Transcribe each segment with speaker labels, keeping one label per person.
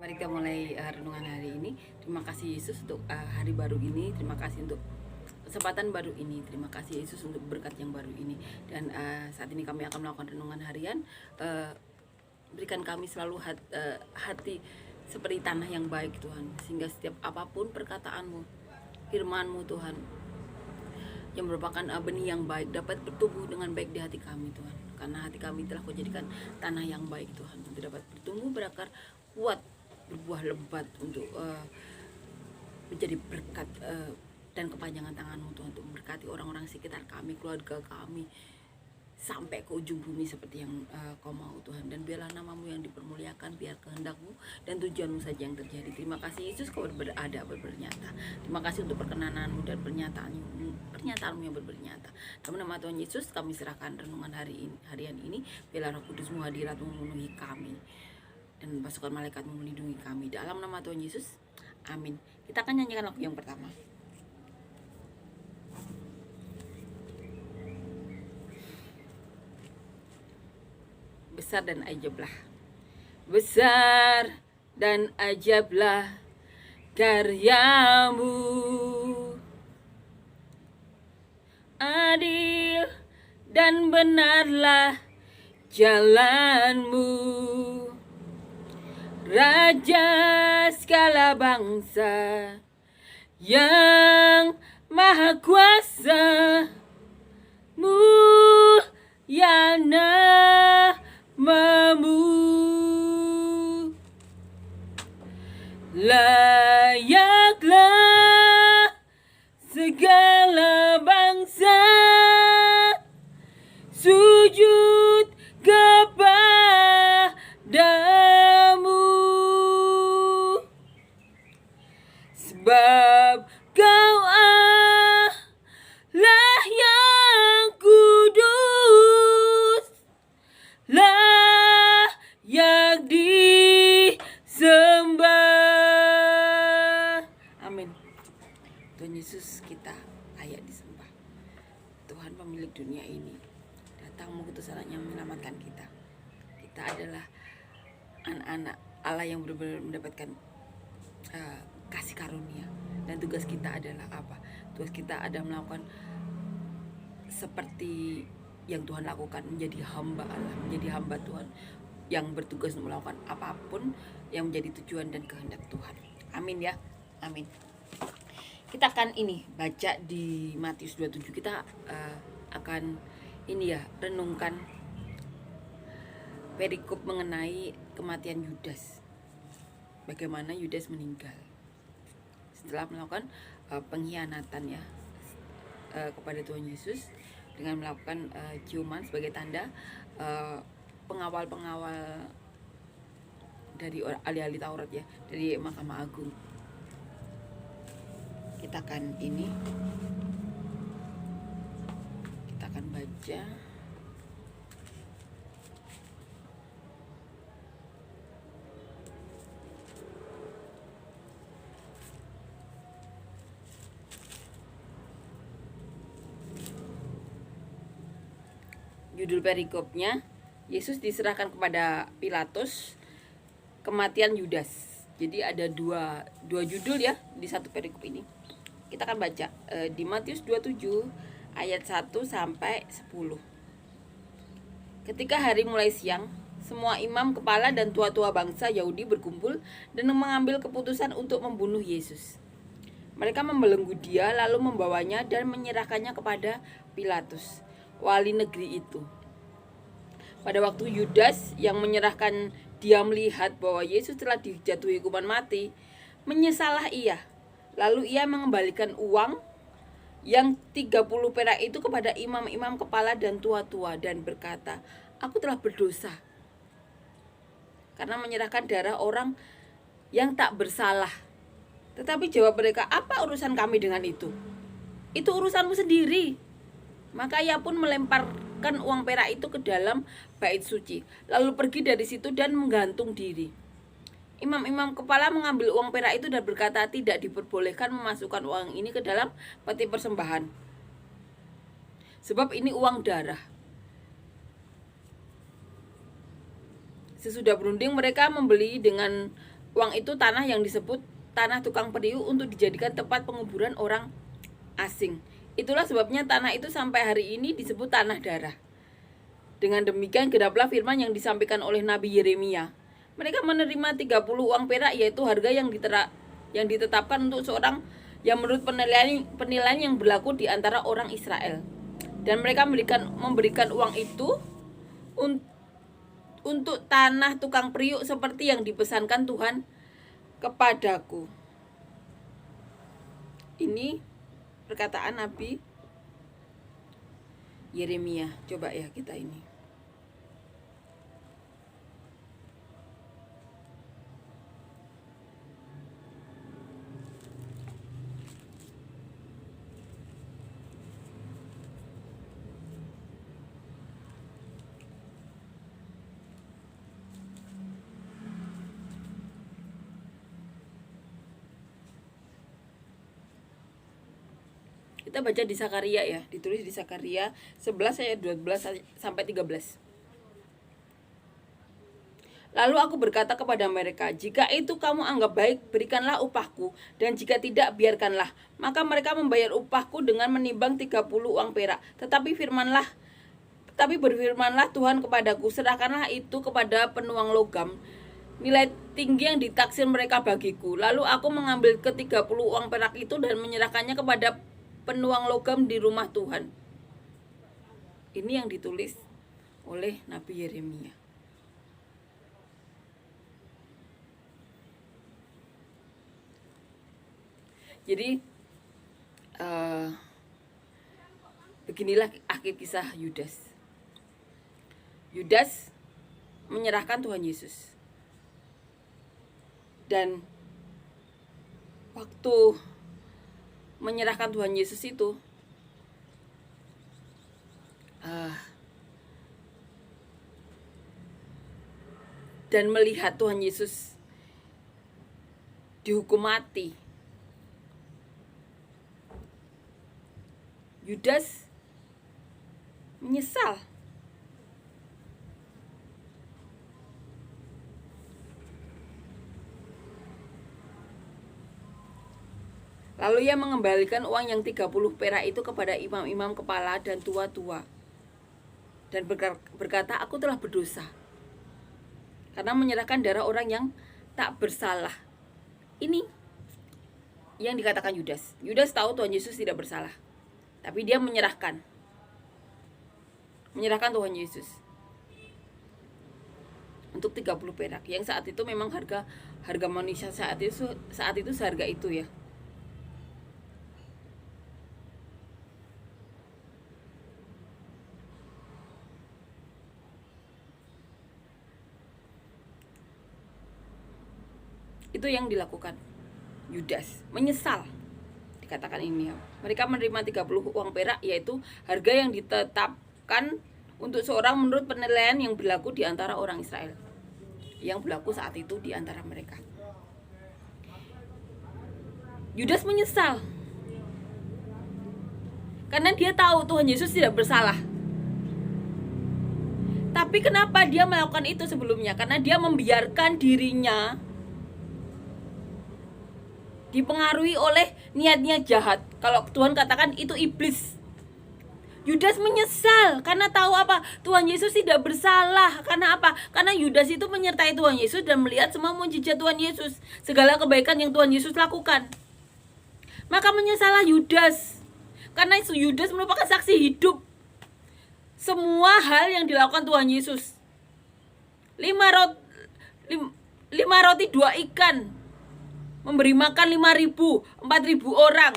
Speaker 1: Mari kita mulai renungan hari ini. Terima kasih Yesus untuk hari baru ini. Terima kasih untuk kesempatan baru ini. Terima kasih Yesus untuk berkat yang baru ini. Dan saat ini kami akan melakukan renungan harian. Berikan kami selalu hati seperti tanah yang baik Tuhan, sehingga setiap apapun perkataanmu, firman-Mu Tuhan, yang merupakan benih yang baik dapat bertumbuh dengan baik di hati kami Tuhan. Karena hati kami telah Kau jadikan tanah yang baik Tuhan, untuk dapat bertumbuh, berakar, kuat, berbuah lebat, untuk menjadi berkat dan kepanjangan tangan-Mu Tuhan, untuk memberkati orang-orang sekitar kami, keluarga kami, sampai ke ujung bumi seperti yang Kau mau Tuhan. Dan biarlah nama-Mu yang dipermuliakan, biar kehendak-Mu dan tujuan-Mu saja yang terjadi. Terima kasih Yesus, Kau berada, bernyata. Terima kasih untuk perkenanan-Mu dan pernyataan-Mu yang bernyata. Dalam nama Tuhan Yesus kami serahkan renungan harian ini. Biarlah Roh Kudus-Mu, hadirat-Mu memenuhi kami, dan pasukan malaikat-Mu melindungi kami. Dalam nama Tuhan Yesus, amin. Kita akan nyanyikan lagu yang pertama. Besar dan ajaiblah. Besar dan ajaiblah karya-Mu, adil dan benarlah jalan-Mu, Raja segala bangsa yang maha kuasa, mulia namamu, layaklah segala bangsa sujud kepadamu, sebab Kau Allah yang kudus, layak disembah. Amin. Tuhan Yesus, kita layak disembah. Tuhan pemilik dunia ini, datang mengutus anaknya menyelamatkan kita. Kita adalah anak-anak Allah yang benar-benar mendapatkan kasih karunia. Dan tugas kita adalah apa? Tugas kita adalah melakukan seperti yang Tuhan lakukan, menjadi hamba Allah, menjadi hamba Tuhan yang bertugas untuk melakukan apapun yang menjadi tujuan dan kehendak Tuhan. Amin ya, amin. Kita akan baca di Matius 27. Kita akan renungkan perikop mengenai kematian Yudas. Bagaimana Yudas meninggal setelah melakukan pengkhianatan kepada Tuhan Yesus, dengan melakukan ciuman sebagai tanda pengawal-pengawal dari ahli-ahli Taurat dari Mahkamah Agung. Kita akan baca judul perikopnya. Yesus diserahkan kepada Pilatus, kematian Yudas. Jadi ada dua judul di satu perikop ini. Kita akan baca di Matius 27 ayat 1 sampai 10. Ketika hari mulai siang, semua imam kepala dan tua-tua bangsa Yahudi berkumpul dan mengambil keputusan untuk membunuh Yesus. Mereka membelenggu Dia, lalu membawanya dan menyerahkannya kepada Pilatus, wali negeri itu. Pada waktu Yudas yang menyerahkan Dia melihat bahwa Yesus telah dijatuhi hukuman mati, menyesallah ia. Lalu ia mengembalikan uang yang 30 perak itu kepada imam-imam kepala dan tua-tua dan berkata, "Aku telah berdosa karena menyerahkan darah orang yang tak bersalah." Tetapi jawab mereka, "Apa urusan kami dengan itu? Itu urusanmu sendiri." Maka ia pun melemparkan uang perak itu ke dalam bait suci, lalu pergi dari situ dan menggantung diri. Imam-imam kepala mengambil uang perak itu dan berkata, "Tidak diperbolehkan memasukkan uang ini ke dalam peti persembahan, sebab ini uang darah." Sesudah berunding mereka membeli dengan uang itu tanah yang disebut tanah tukang periuk untuk dijadikan tempat penguburan orang asing. Itulah sebabnya tanah itu sampai hari ini disebut tanah darah. Dengan demikian genaplah firman yang disampaikan oleh Nabi Yeremia. Mereka menerima 30 uang perak, yaitu harga yang ditetapkan untuk seorang yang menurut penilaian yang berlaku di antara orang Israel. Dan mereka memberikan uang itu untuk tanah tukang periuk seperti yang dipesankan Tuhan kepadaku. Ini perkataan Nabi Yeremia. Coba ya kita ini. Kita baca di Sakaria ya, ditulis di Sakaria 11 ayat 12 sampai 13. Lalu aku berkata kepada mereka, jika itu kamu anggap baik, berikanlah upahku, dan jika tidak, biarkanlah. Maka mereka membayar upahku dengan menimbang 30 uang perak. Tetapi berfirmanlah Tuhan kepadaku, serahkanlah itu kepada penuang logam, nilai tinggi yang ditaksir mereka bagiku. Lalu aku mengambil ke 30 uang perak itu dan menyerahkannya kepada penuang logam di rumah Tuhan. Ini yang ditulis oleh Nabi Yeremia. Jadi beginilah akhir kisah Yudas. Yudas menyerahkan Tuhan Yesus. Dan waktu menyerahkan Tuhan Yesus itu dan melihat Tuhan Yesus dihukum mati, Yudas menyesal. Lalu ia mengembalikan uang yang 30 perak itu kepada imam-imam kepala dan tua-tua. Dan berkata, aku telah berdosa karena menyerahkan darah orang yang tak bersalah. Ini yang dikatakan Yudas. Yudas tahu Tuhan Yesus tidak bersalah, tapi dia menyerahkan Tuhan Yesus untuk 30 perak. Yang saat itu memang harga manusia saat itu seharga itu ya. Itu yang dilakukan Yudas, menyesal. Dikatakan ini ya. Mereka menerima 30 uang perak, yaitu harga yang ditetapkan untuk seorang menurut penilaian yang berlaku di antara orang Israel. Yang berlaku saat itu di antara mereka. Yudas menyesal karena dia tahu Tuhan Yesus tidak bersalah. Tapi kenapa dia melakukan itu sebelumnya? Karena dia membiarkan dirinya dipengaruhi oleh niatnya jahat. Kalau Tuhan katakan itu iblis. Yudas menyesal karena tahu apa? Tuhan Yesus tidak bersalah. Karena apa? Karena Yudas itu menyertai Tuhan Yesus dan melihat semua mukjizat Tuhan Yesus, segala kebaikan yang Tuhan Yesus lakukan. Maka menyesallah Yudas. Karena Yudas merupakan saksi hidup semua hal yang dilakukan Tuhan Yesus. 5 roti 2 ikan, memberi makan 5.000, 4.000 orang.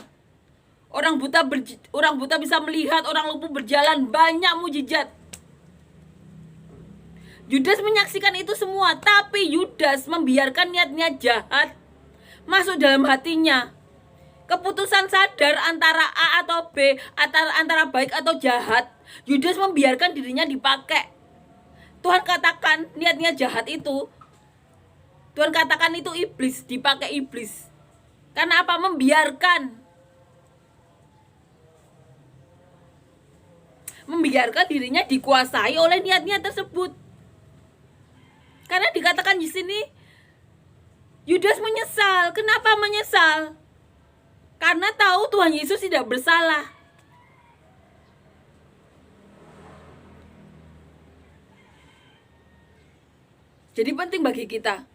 Speaker 1: Orang buta bisa melihat, orang lumpuh berjalan, banyak mukjizat. Yudas menyaksikan itu semua, tapi Yudas membiarkan niatnya jahat masuk dalam hatinya. Keputusan sadar antara A atau B, antara baik atau jahat, Yudas membiarkan dirinya dipakai. Tuhan katakan niatnya jahat itu, Tuhan katakan itu iblis, dipakai iblis. Karena apa? Membiarkan dirinya dikuasai oleh niatnya tersebut. Karena dikatakan di sini Yudas menyesal. Kenapa menyesal? Karena tahu Tuhan Yesus tidak bersalah. Jadi penting bagi kita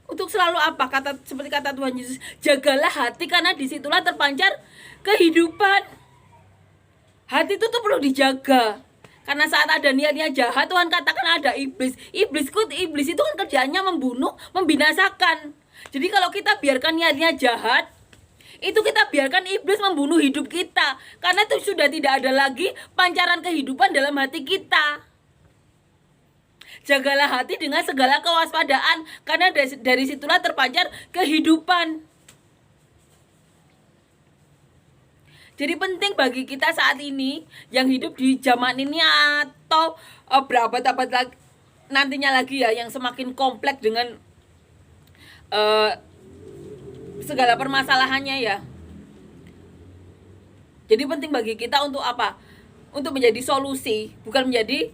Speaker 1: untuk selalu apa? Seperti kata Tuhan Yesus, jagalah hati karena disitulah terpancar kehidupan. Hati itu tuh perlu dijaga. Karena saat ada niat-niat jahat, Tuhan katakan ada iblis. Iblis itu kan kerjaannya membunuh, membinasakan. Jadi kalau kita biarkan niat-niat jahat, itu kita biarkan iblis membunuh hidup kita. Karena itu sudah tidak ada lagi pancaran kehidupan dalam hati kita. Jagalah hati dengan segala kewaspadaan, karena dari situlah terpancar kehidupan. Jadi penting bagi kita saat ini yang hidup di zaman ini atau berabad-abad lagi, nantinya lagi ya, yang semakin kompleks dengan segala permasalahannya ya. Jadi penting bagi kita untuk apa? Untuk menjadi solusi, bukan menjadi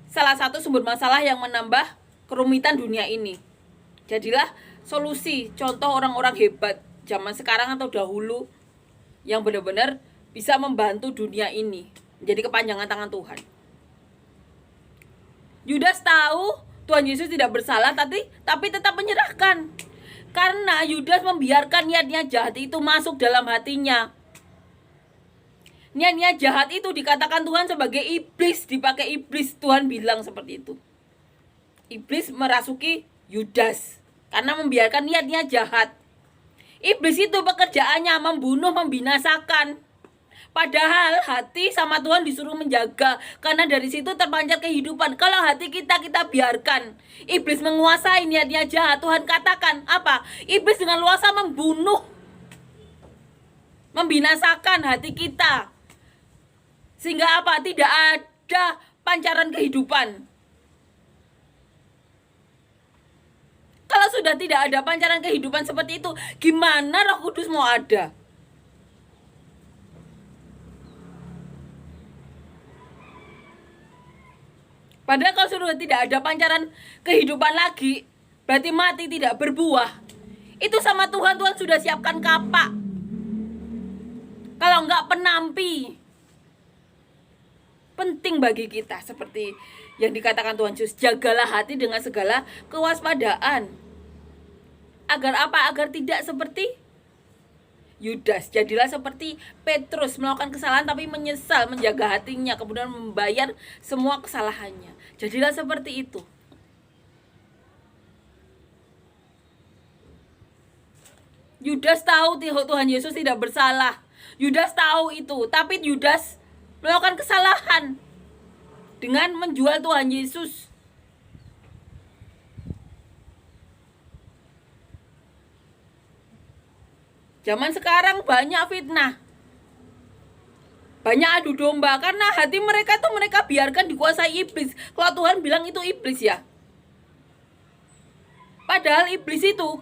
Speaker 1: salah satu sumber masalah yang menambah kerumitan dunia ini. Jadilah solusi, contoh orang-orang hebat zaman sekarang atau dahulu yang benar-benar bisa membantu dunia ini menjadi kepanjangan tangan Tuhan. Yudas tahu Tuhan Yesus tidak bersalah, tapi tetap menyerahkan. Karena Yudas membiarkan niat-niat jahat itu masuk dalam hatinya. Niat-niat jahat itu dikatakan Tuhan sebagai iblis, dipakai iblis. Tuhan bilang seperti itu. Iblis merasuki Yudas karena membiarkan niat-niat jahat. Iblis itu pekerjaannya membunuh, membinasakan. Padahal hati sama Tuhan disuruh menjaga, karena dari situ terpancar kehidupan. Kalau hati kita biarkan iblis menguasai niat-niat jahat, Tuhan katakan apa? Iblis dengan luasa membunuh, membinasakan hati kita. Sehingga apa? Tidak ada pancaran kehidupan. Kalau sudah tidak ada pancaran kehidupan seperti itu, gimana Roh Kudus mau ada? Padahal kalau sudah tidak ada pancaran kehidupan lagi, berarti mati, tidak berbuah. Itu sama Tuhan sudah siapkan kapak. Kalau enggak penampi. Penting bagi kita seperti yang dikatakan Tuhan Yesus, jagalah hati dengan segala kewaspadaan. Agar apa? Agar tidak seperti Yudas. Jadilah seperti Petrus, melakukan kesalahan tapi menyesal, menjaga hatinya, kemudian membayar semua kesalahannya. Jadilah seperti itu. Yudas tahu Tuhan Yesus tidak bersalah. Yudas tahu itu, tapi Yudas melakukan kesalahan dengan menjual Tuhan Yesus. Zaman sekarang banyak fitnah, banyak adu domba, karena hati mereka biarkan dikuasai iblis. Kalau Tuhan bilang itu iblis ya, padahal iblis itu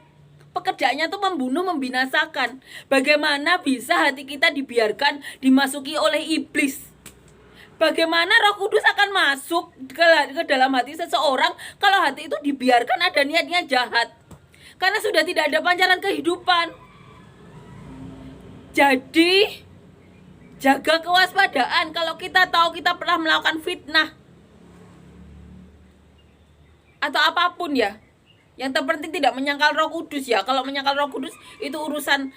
Speaker 1: pekerjaannya tuh membunuh, membinasakan. Bagaimana bisa hati kita dibiarkan dimasuki oleh iblis? Bagaimana Roh Kudus akan masuk ke dalam hati seseorang kalau hati itu dibiarkan ada niat-niat jahat? Karena sudah tidak ada pancaran kehidupan. Jadi jaga kewaspadaan. Kalau kita tahu kita pernah melakukan fitnah atau apapun ya, yang terpenting tidak menyangkal Roh Kudus ya. Kalau menyangkal Roh Kudus itu urusan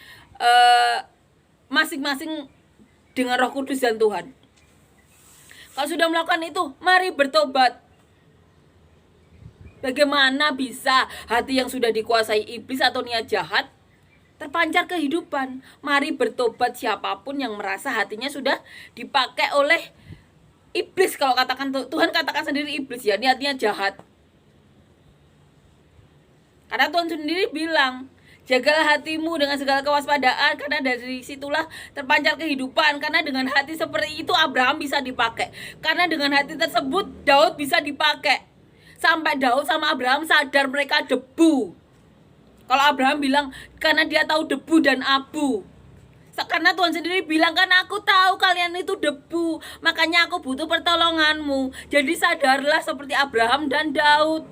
Speaker 1: masing-masing dengan Roh Kudus dan Tuhan. Kalau sudah melakukan itu, mari bertobat. Bagaimana bisa hati yang sudah dikuasai iblis atau niat jahat terpancar kehidupan? Mari bertobat, siapapun yang merasa hatinya sudah dipakai oleh iblis. Kalau katakan Tuhan katakan sendiri iblis ya, niatnya jahat. Karena Tuhan sendiri bilang, jagalah hatimu dengan segala kewaspadaan, karena dari situlah terpancar kehidupan. Karena dengan hati seperti itu Abraham bisa dipakai. Karena dengan hati tersebut Daud bisa dipakai. Sampai Daud sama Abraham sadar mereka debu. Kalau Abraham bilang karena dia tahu debu dan abu. Karena Tuhan sendiri bilang, kan aku tahu kalian itu debu, makanya aku butuh pertolonganmu. Jadi sadarlah seperti Abraham dan Daud.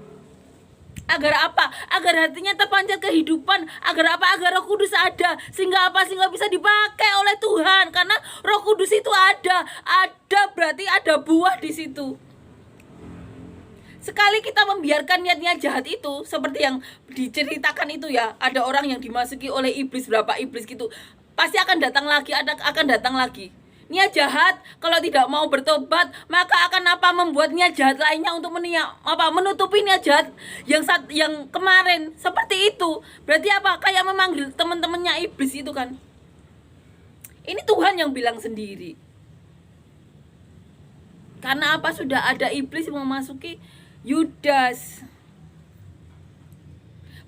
Speaker 1: Agar apa? Agar hatinya terpancar kehidupan. Agar apa? Agar Roh Kudus ada. Sehingga apa? Sehingga bisa dipakai oleh Tuhan. Karena Roh Kudus itu ada. Ada berarti ada buah di situ. Sekali kita membiarkan niat-niat jahat itu, seperti yang diceritakan itu ya, ada orang yang dimasuki oleh iblis, berapa iblis gitu, pasti akan datang lagi, akan datang lagi. Niat jahat kalau tidak mau bertobat, maka akan apa? Membuat niat jahat lainnya untuk menutupi niat jahat yang kemarin. Seperti itu. Berarti apa? Kayak memanggil teman-temannya iblis itu kan. Ini Tuhan yang bilang sendiri. Karena apa? Sudah ada iblis yang memasuki Yudas.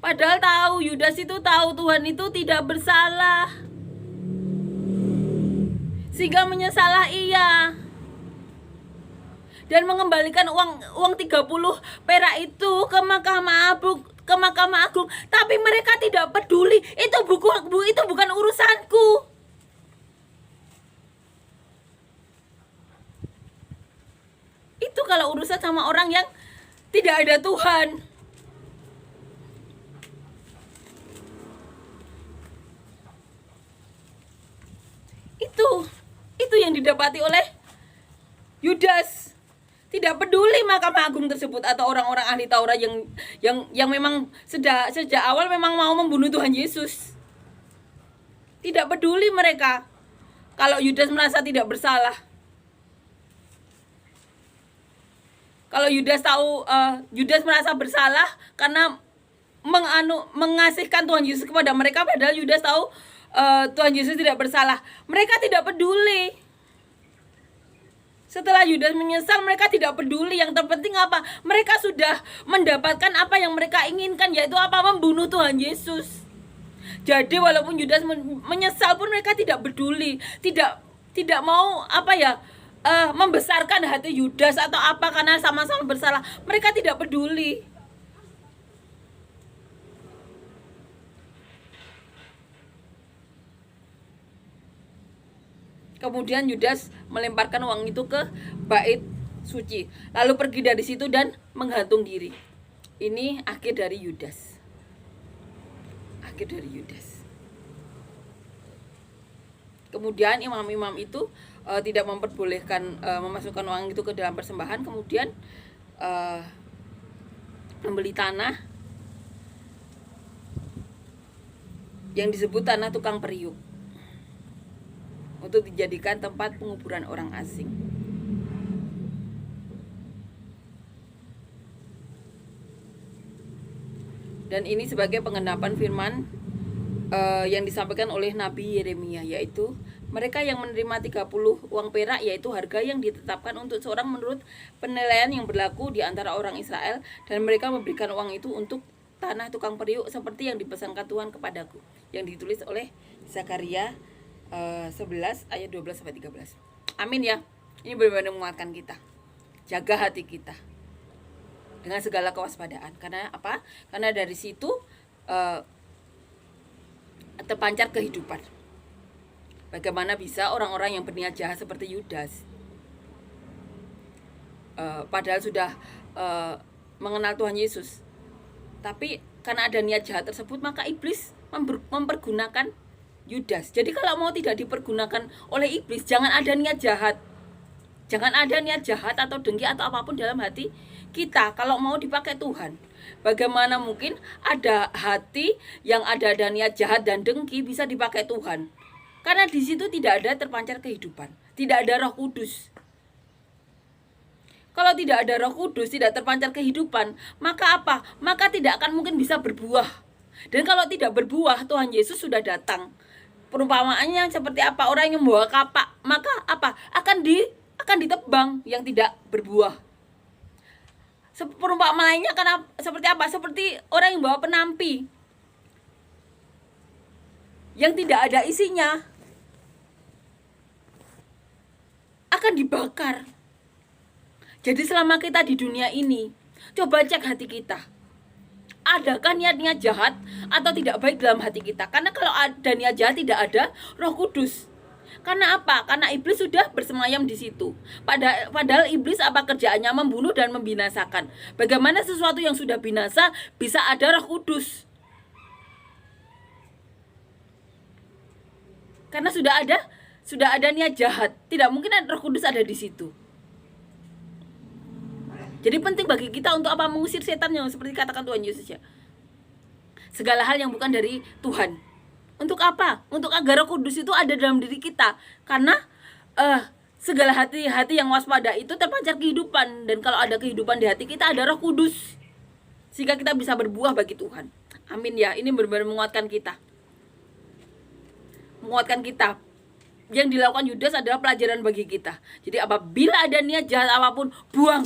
Speaker 1: Padahal tahu, Yudas itu tahu Tuhan itu tidak bersalah, sehingga menyesalah ia dan mengembalikan uang 30 perak itu ke Mahkamah Agung. Tapi mereka tidak peduli. Itu bukan urusanku. Itu kalau urusan sama orang yang tidak ada Tuhan. Itu yang didapati oleh Yudas. Tidak peduli Mahkamah Agung tersebut atau orang-orang ahli Taurat yang memang sejak awal memang mau membunuh Tuhan Yesus. Tidak peduli mereka kalau Yudas merasa tidak bersalah. Kalau Yudas tahu, Yudas merasa bersalah karena mengasihkan Tuhan Yesus kepada mereka, padahal Yudas tahu Tuhan Yesus tidak bersalah. Mereka tidak peduli. Setelah Yudas menyesal, mereka tidak peduli. Yang terpenting apa? Mereka sudah mendapatkan apa yang mereka inginkan, yaitu apa? Membunuh Tuhan Yesus. Jadi walaupun Yudas menyesal pun mereka tidak peduli, tidak mau membesarkan hati Yudas atau apa karena sama-sama bersalah. Mereka tidak peduli. Kemudian Yudas melemparkan uang itu ke bait suci, lalu pergi dari situ dan menggantung diri. Ini akhir dari Yudas. Kemudian imam-imam itu tidak memperbolehkan memasukkan uang itu ke dalam persembahan. Kemudian membeli tanah yang disebut tanah tukang periuk untuk dijadikan tempat penguburan orang asing. Dan ini sebagai penggenapan firman yang disampaikan oleh Nabi Yeremia, yaitu mereka yang menerima 30 uang perak, yaitu harga yang ditetapkan untuk seorang menurut penilaian yang berlaku di antara orang Israel, dan mereka memberikan uang itu untuk tanah tukang periuk seperti yang dipesankan Tuhan kepadaku, yang ditulis oleh Zakaria 11 ayat 12-13. Amin ya. Ini benar-benar menguatkan kita. Jaga hati kita dengan segala kewaspadaan. Karena apa? Karena dari situ terpancar kehidupan. Bagaimana bisa orang-orang yang berniat jahat seperti Yudas, padahal sudah mengenal Tuhan Yesus, tapi karena ada niat jahat tersebut, maka iblis mempergunakan Yudas. Jadi kalau mau tidak dipergunakan oleh iblis, jangan ada niat jahat. Jangan ada niat jahat atau dengki atau apapun dalam hati kita kalau mau dipakai Tuhan. Bagaimana mungkin ada hati yang ada niat jahat dan dengki bisa dipakai Tuhan? Karena di situ tidak ada terpancar kehidupan, tidak ada Roh Kudus. Kalau tidak ada Roh Kudus, tidak terpancar kehidupan, maka apa? Maka tidak akan mungkin bisa berbuah. Dan kalau tidak berbuah, Tuhan Yesus sudah datang. Perumpamaannya seperti apa? Orang yang membawa kapak, maka apa? Akan ditebang yang tidak berbuah. Perumpamaan lainnya akan seperti apa? Seperti orang yang bawa penampi yang tidak ada isinya, akan dibakar. Jadi selama kita di dunia ini, coba cek hati kita. Adakah niat-niat jahat atau tidak baik dalam hati kita? Karena kalau ada niat jahat, tidak ada Roh Kudus. Karena apa? Karena iblis sudah bersemayam di situ. Padahal iblis apa kerjaannya? Membunuh dan membinasakan. Bagaimana sesuatu yang sudah binasa bisa ada Roh Kudus? Karena sudah ada niat jahat. Tidak mungkin Roh Kudus ada di situ. Jadi penting bagi kita untuk apa? Mengusir setan yang seperti katakan Tuhan Yesus ya. Segala hal yang bukan dari Tuhan. Untuk apa? Untuk agar Roh Kudus itu ada dalam diri kita. Karena segala hati yang waspada itu terpancar kehidupan. Dan kalau ada kehidupan di hati kita, ada Roh Kudus. Sehingga kita bisa berbuah bagi Tuhan. Amin ya. Ini benar-benar menguatkan kita. Menguatkan kita. Yang dilakukan Yudas adalah pelajaran bagi kita. Jadi apabila ada niat jahat apapun, buang.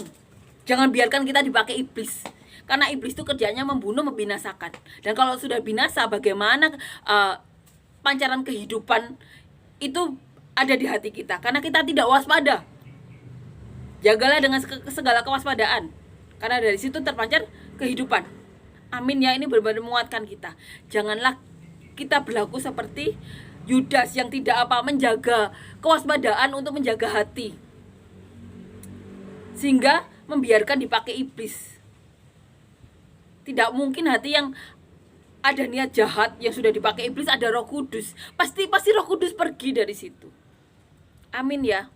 Speaker 1: Jangan biarkan kita dipakai iblis. Karena iblis itu kerjanya membunuh, membinasakan. Dan kalau sudah binasa, bagaimana pancaran kehidupan itu ada di hati kita. Karena kita tidak waspada. Jagalah dengan segala kewaspadaan. Karena dari situ terpancar kehidupan. Amin ya, ini benar-benar menguatkan kita. Janganlah kita berlaku seperti Yudas yang tidak menjaga kewaspadaan untuk menjaga hati. Sehingga membiarkan dipakai iblis. Tidak mungkin hati yang ada niat jahat yang sudah dipakai iblis ada Roh Kudus. Pasti Roh Kudus pergi dari situ. Amin ya.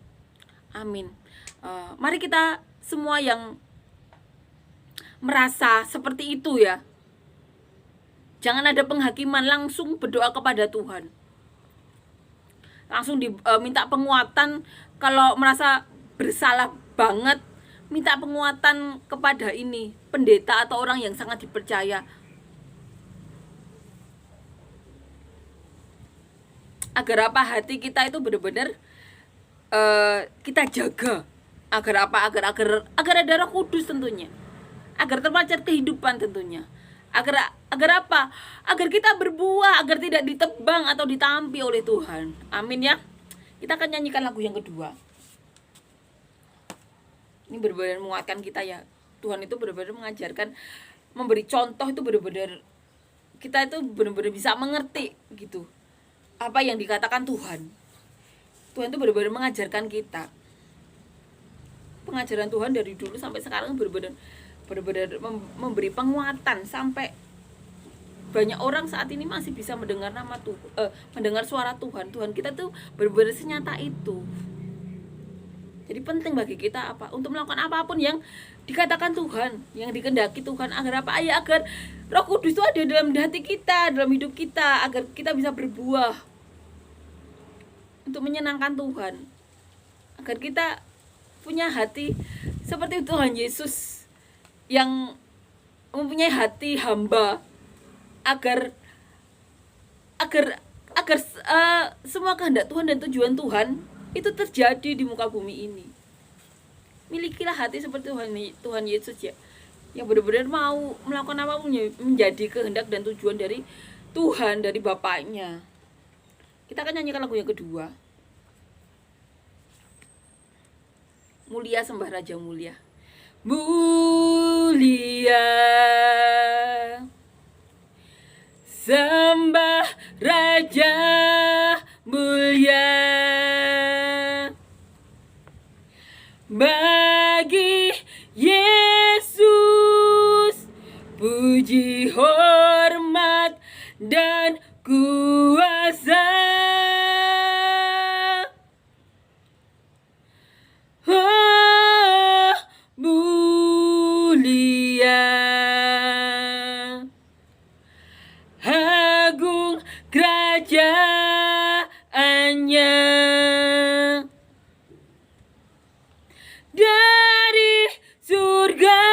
Speaker 1: Amin. Mari kita semua yang merasa seperti itu ya. Jangan ada penghakiman, langsung berdoa kepada Tuhan. Langsung minta penguatan. Kalau merasa bersalah banget, minta penguatan kepada ini pendeta atau orang yang sangat dipercaya. Agar apa? Hati kita itu benar-benar kita jaga. Agar apa? Agar ada Roh Kudus tentunya. Agar terpancar kehidupan tentunya. Agar apa? Agar kita berbuah, agar tidak ditebang atau ditampi oleh Tuhan. Amin ya. Kita akan nyanyikan lagu yang kedua. Ini benar-benar menguatkan kita ya. Tuhan itu benar-benar mengajarkan, memberi contoh itu benar-benar kita itu benar-benar bisa mengerti gitu apa yang dikatakan Tuhan. Tuhan itu benar-benar mengajarkan kita. Pengajaran Tuhan dari dulu sampai sekarang benar-benar memberi penguatan sampai banyak orang saat ini masih bisa mendengar mendengar suara Tuhan. Tuhan kita tuh benar-benar senyata itu. Jadi penting bagi kita apa? Untuk melakukan apapun yang dikatakan Tuhan, yang dikehendaki Tuhan. Agar apa? Agar Roh Kudus itu ada dalam hati kita, dalam hidup kita, agar kita bisa berbuah untuk menyenangkan Tuhan. Agar kita punya hati seperti Tuhan Yesus yang mempunyai hati hamba, agar semua kehendak Tuhan dan tujuan Tuhan itu terjadi di muka bumi ini. Milikilah hati seperti Tuhan Yesus ya, yang benar-benar mau melakukan apapun menjadi kehendak dan tujuan dari Tuhan, dari Bapaknya. Kita akan nyanyikan lagu yang kedua. Mulia sembah Raja mulia. Mulia sembah Raja mulia bagi Yesus, puji hormat dan kuasa. Oh, mulia, agung kerajaannya. Dari surga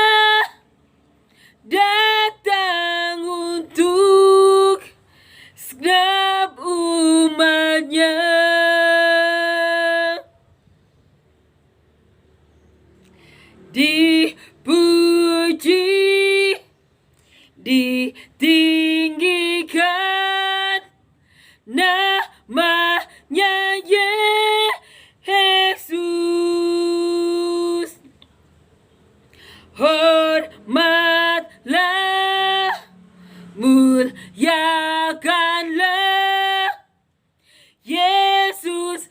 Speaker 1: datang untuk segenap umatnya. Dipuji, ditinggikan namanya Yesus. Hormatlah, muliakanlah Yesus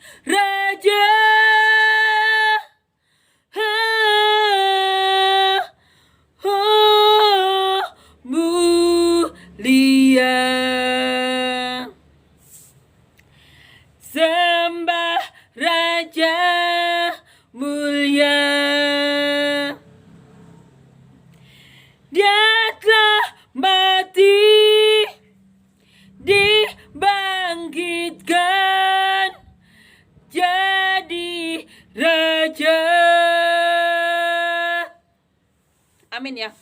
Speaker 1: Raja, sembah Raja mulia. Dia telah mati, dibangkitkan jadi Raja. Amin ya.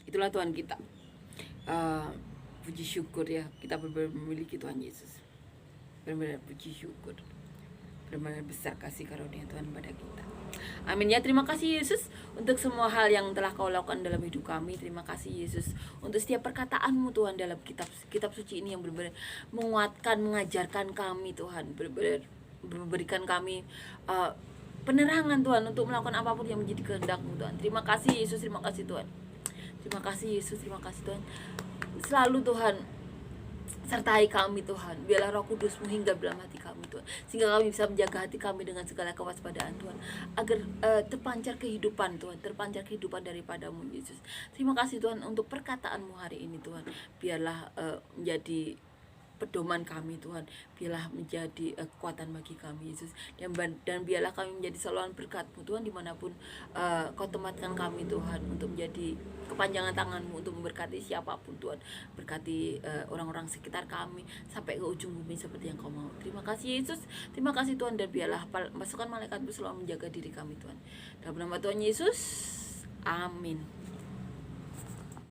Speaker 1: Itulah Tuhan kita. Puji syukur ya, kita benar-benar memiliki Tuhan Yesus. Benar-benar puji syukur, benar-benar besar kasih karunia Tuhan pada kita. Amin ya. Terima kasih Yesus untuk semua hal yang telah Kau lakukan dalam hidup kami. Terima kasih Yesus untuk setiap perkataan-Mu Tuhan dalam kitab suci ini yang benar-benar menguatkan, mengajarkan kami Tuhan, benar-benar memberikan kami penerangan Tuhan untuk melakukan apapun yang menjadi kehendak-Mu Tuhan. Terima kasih Yesus, terima kasih Tuhan. Terima kasih Yesus, terima kasih Tuhan. Selalu Tuhan sertai kami Tuhan. Biarlah Roh Kudus-Mu hinggap dalam hati kami Tuhan, sehingga kami bisa menjaga hati kami dengan segala kewaspadaan Tuhan, agar terpancar kehidupan Tuhan, terpancar kehidupan daripada-Mu Yesus. Terima kasih Tuhan untuk perkataan-Mu hari ini Tuhan. Biarlah menjadi pedoman kami Tuhan, biarlah menjadi kekuatan bagi kami Yesus, dan biarlah kami menjadi saluran berkat-Mu Tuhan dimanapun Kau tempatkan kami Tuhan, untuk menjadi kepanjangan tangan-Mu untuk memberkati siapapun Tuhan, berkati orang-orang sekitar kami sampai ke ujung bumi seperti yang Kau mau. Terima kasih Yesus, terima kasih Tuhan, dan biarlah pasukan malaikat-Mu selalu menjaga diri kami Tuhan, dalam nama Tuhan Yesus, amin.